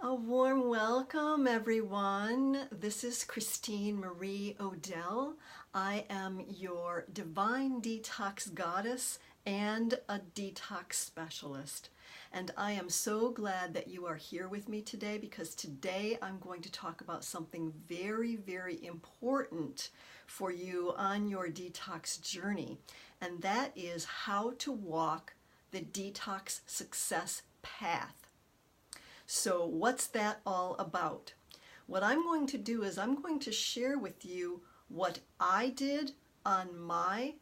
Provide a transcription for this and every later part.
A warm welcome, everyone. This is Christine Marie Odell. I am your Divine Detox Goddess and a Detox Specialist. And I am so glad that you are here with me today because today I'm going to talk about something very, very important for you on your detox journey. And that is how to walk the detox success path. So what's that all about? What I'm going to do is I'm going to share with you what I did on my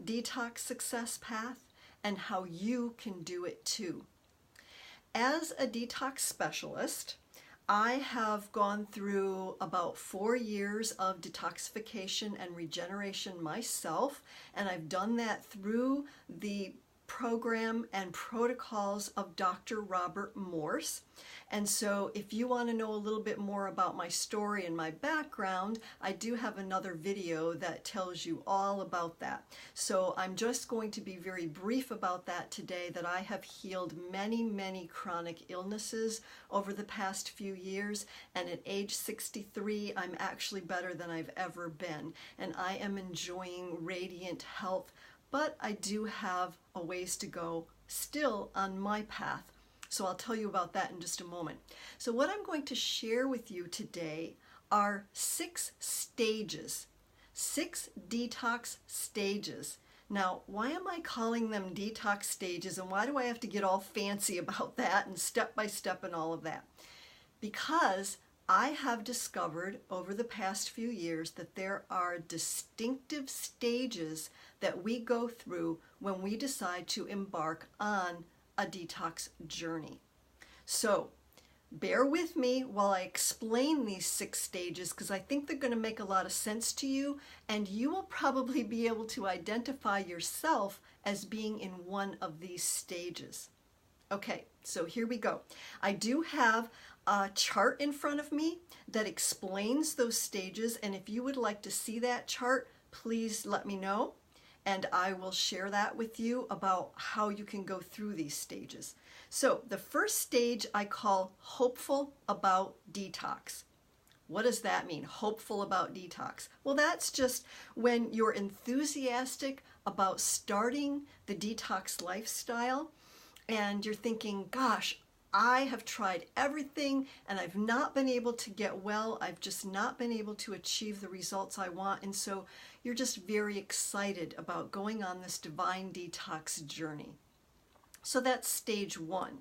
detox success path and how you can do it too. As a detox specialist, I have gone through about 4 years of detoxification and regeneration myself, and I've done that through the program and protocols of Dr. Robert Morse. And so if you want to know a little bit more about my story and my background, I do have another video that tells you all about that. So I'm just going to be very brief about that today, that I have healed many, many chronic illnesses over the past few years, and at age 63, I'm actually better than I've ever been, and I am enjoying radiant health. But I do have a ways to go still on my path. So I'll tell you about that in just a moment. So what I'm going to share with you today are 6 stages, 6 detox stages. Now, why am I calling them detox stages, and why do I have to get all fancy about that and step by step and all of that? Because I have discovered over the past few years that there are distinctive stages that we go through when we decide to embark on a detox journey. So bear with me while I explain these 6 stages, because I think they're going to make a lot of sense to you, and you will probably be able to identify yourself as being in one of these stages. Okay, so here we go. I do have a chart in front of me that explains those stages, and if you would like to see that chart, please let me know, and I will share that with you about how you can go through these stages. So the first stage I call hopeful about detox. What does that mean, hopeful about detox? Well, that's just when you're enthusiastic about starting the detox lifestyle and you're thinking, gosh, I have tried everything and I've not been able to get well. I've just not been able to achieve the results I want. And so you're just very excited about going on this divine detox journey. So that's stage 1.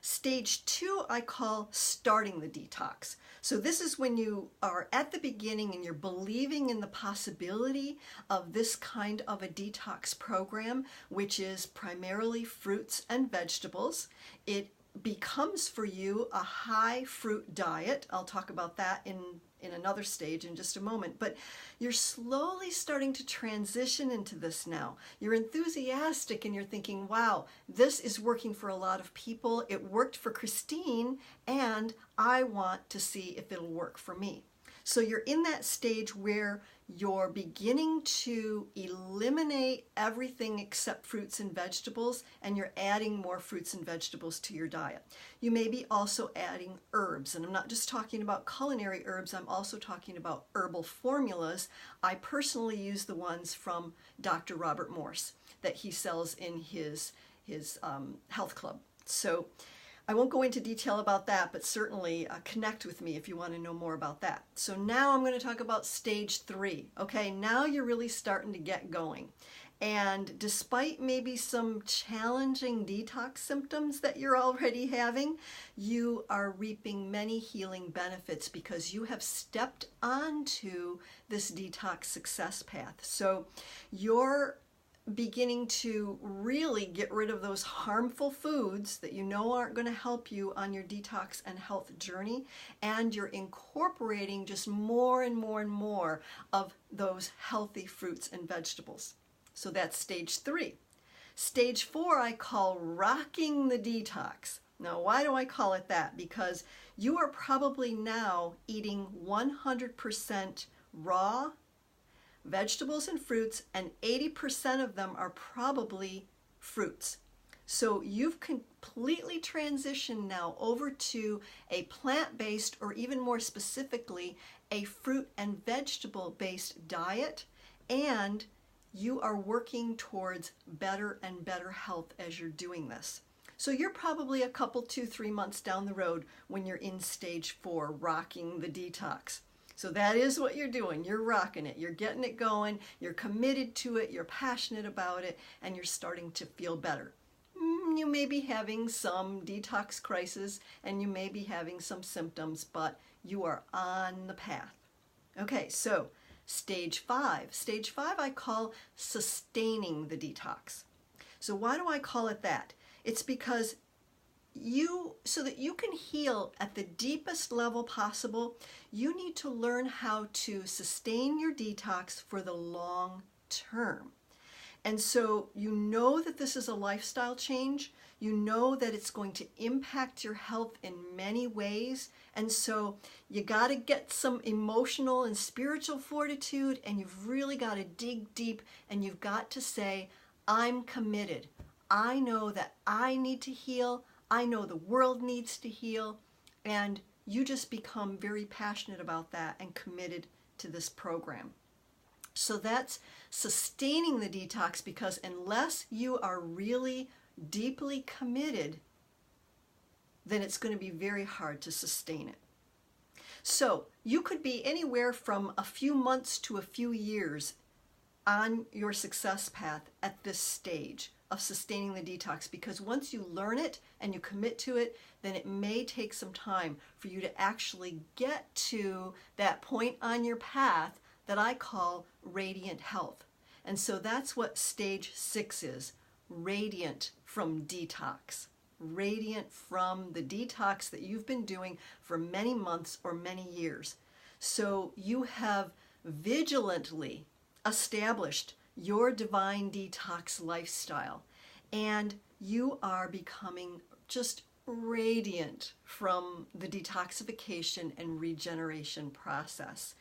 Stage 2 I call starting the detox. So this is when you are at the beginning and you're believing in the possibility of this kind of a detox program, which is primarily fruits and vegetables. It becomes for you a high fruit diet. I'll talk about that in another stage in just a moment, but you're slowly starting to transition into this now. You're enthusiastic and you're thinking, wow, this is working for a lot of people. It worked for Christine, and I want to see if it'll work for me. So you're in that stage where you're beginning to eliminate everything except fruits and vegetables, and you're adding more fruits and vegetables to your diet. You may be also adding herbs, and I'm not just talking about culinary herbs, I'm also talking about herbal formulas. I personally use the ones from Dr. Robert Morse that he sells in his health club. So I won't go into detail about that, but certainly connect with me if you want to know more about that. So now I'm going to talk about stage 3. Okay, now you're really starting to get going. And despite maybe some challenging detox symptoms that you're already having, you are reaping many healing benefits because you have stepped onto this detox success path. So you're beginning to really get rid of those harmful foods that you know aren't going to help you on your detox and health journey, and you're incorporating just more and more and more of those healthy fruits and vegetables. So that's stage 3. Stage 4 I call rocking the detox. Now, why do I call it that? Because you are probably now eating 100% raw vegetables and fruits, and 80% of them are probably fruits. So you've completely transitioned now over to a plant-based, or even more specifically, a fruit and vegetable-based diet, and you are working towards better and better health as you're doing this. So you're probably a couple, 2-3 months down the road when you're in stage 4, rocking the detox. So that is what you're doing. You're rocking it. You're getting it going. You're committed to it. You're passionate about it, and you're starting to feel better. You may be having some detox crisis, and you may be having some symptoms, but you are on the path. Okay, so stage 5. Stage 5 I call sustaining the detox. So why do I call it that? It's because so that you can heal at the deepest level possible, you need to learn how to sustain your detox for the long term. And so you know that this is a lifestyle change. You know that it's going to impact your health in many ways. And so you got to get some emotional and spiritual fortitude, and you've really got to dig deep, and you've got to say, I'm committed. I know that I need to heal. I know the world needs to heal. And you just become very passionate about that and committed to this program. So that's sustaining the detox, because unless you are really deeply committed, then it's going to be very hard to sustain it. So you could be anywhere from a few months to a few years on your success path at this stage of sustaining the detox, because once you learn it and you commit to it, then it may take some time for you to actually get to that point on your path that I call radiant health. And so that's what stage 6 is, radiant from detox. Radiant from the detox that you've been doing for many months or many years. So you have vigilantly established your divine detox lifestyle, and you are becoming just radiant from the detoxification and regeneration process.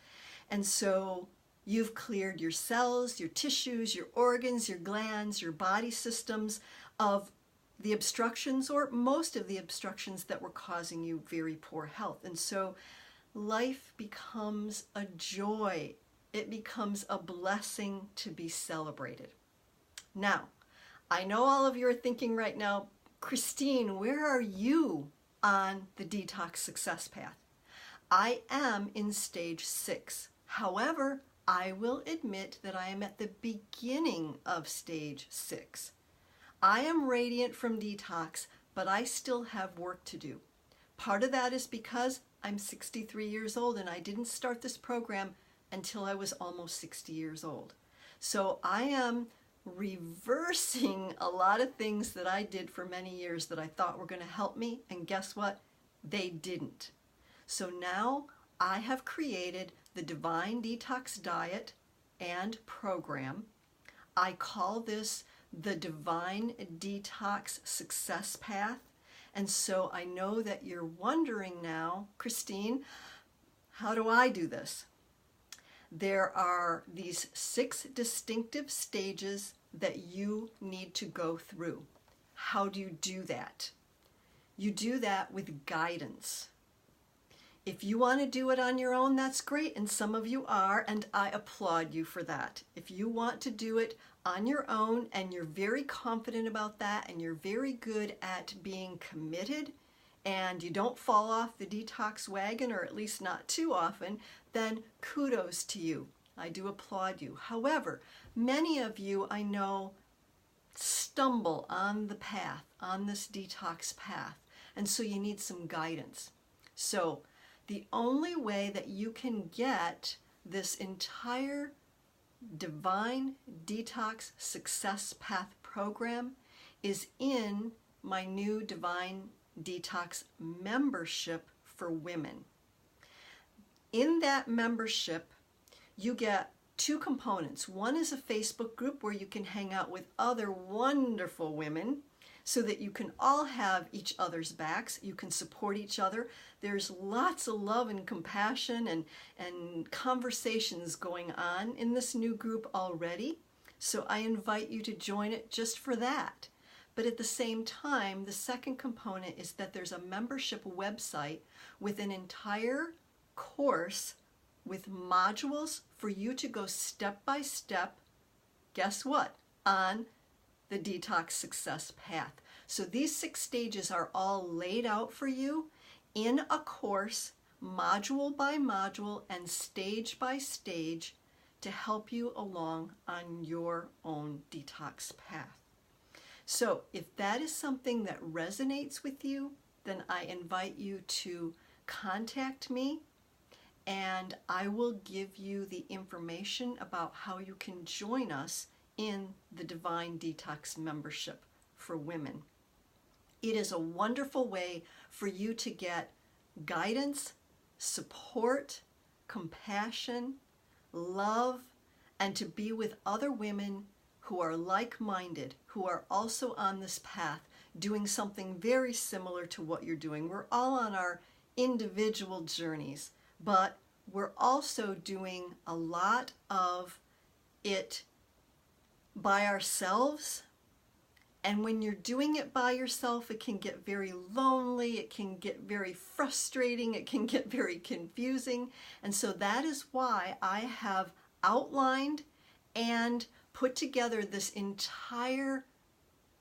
And so you've cleared your cells, your tissues, your organs, your glands, your body systems of the obstructions, or most of the obstructions that were causing you very poor health. And so life becomes a joy. It becomes a blessing to be celebrated. Now, I know all of you are thinking right now, Christine, where are you on the detox success path? I am in stage 6. However, I will admit that I am at the beginning of stage 6. I am radiant from detox, but I still have work to do. Part of that is because I'm 63 years old and I didn't start this program until I was almost 60 years old. So I am reversing a lot of things that I did for many years that I thought were going to help me, and guess what? They didn't. So now I have created the Divine Detox Diet and Program. I call this the Divine Detox Success Path. And so I know that you're wondering now, Christine, how do I do this? There are these 6 distinctive stages that you need to go through. How do you do that? You do that with guidance. If you want to do it on your own, that's great, and some of you are, and I applaud you for that. If you want to do it on your own and you're very confident about that and you're very good at being committed and you don't fall off the detox wagon, or at least not too often, then kudos to you. I do applaud you. However, many of you I know stumble on the path, on this detox path, and so you need some guidance. So the only way that you can get this entire Divine Detox Success Path program is in my new Divine Detox membership for women. In that membership, you get 2 components. One is a Facebook group where you can hang out with other wonderful women so that you can all have each other's backs. You can support each other. There's lots of love and compassion and conversations going on in this new group already. So I invite you to join it just for that. But at the same time, the second component is that there's a membership website with an entire course with modules for you to go step by step, guess what, on the detox success path. So these 6 stages are all laid out for you in a course, module by module and stage by stage, to help you along on your own detox path. So if that is something that resonates with you, then I invite you to contact me, and I will give you the information about how you can join us in the Divine Detox membership for women. It is a wonderful way for you to get guidance, support, compassion, love, and to be with other women who are like-minded, who are also on this path, doing something very similar to what you're doing. We're all on our individual journeys, but we're also doing a lot of it by ourselves. And when you're doing it by yourself, it can get very lonely, it can get very frustrating, it can get very confusing. And so that is why I have outlined and put together this entire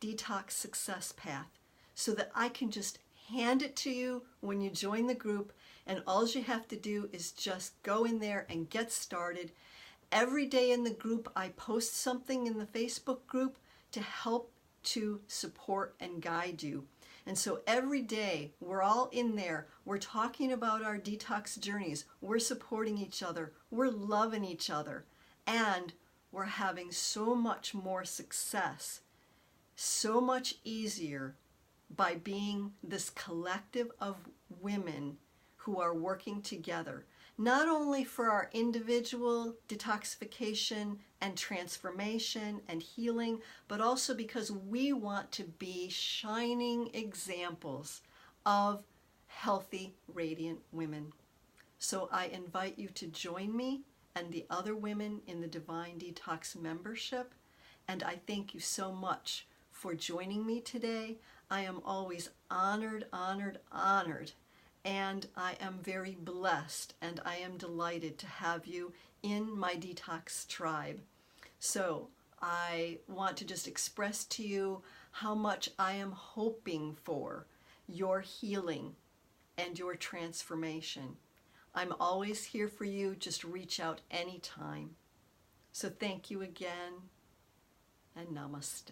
detox success path so that I can just hand it to you when you join the group, and all you have to do is just go in there and get started. Every day in the group, I post something in the Facebook group to help to support and guide you. And so every day we're all in there, we're talking about our detox journeys, we're supporting each other, we're loving each other, and we're having so much more success, so much easier by being this collective of women who are working together, not only for our individual detoxification and transformation and healing, but also because we want to be shining examples of healthy, radiant women. So I invite you to join me and the other women in the Divine Detox membership, and I thank you so much for joining me today. I am always honored, honored, honored, and I am very blessed, and I am delighted to have you in my detox tribe. So I want to just express to you how much I am hoping for your healing and your transformation. I'm always here for you. Just reach out anytime. So thank you again, and namaste.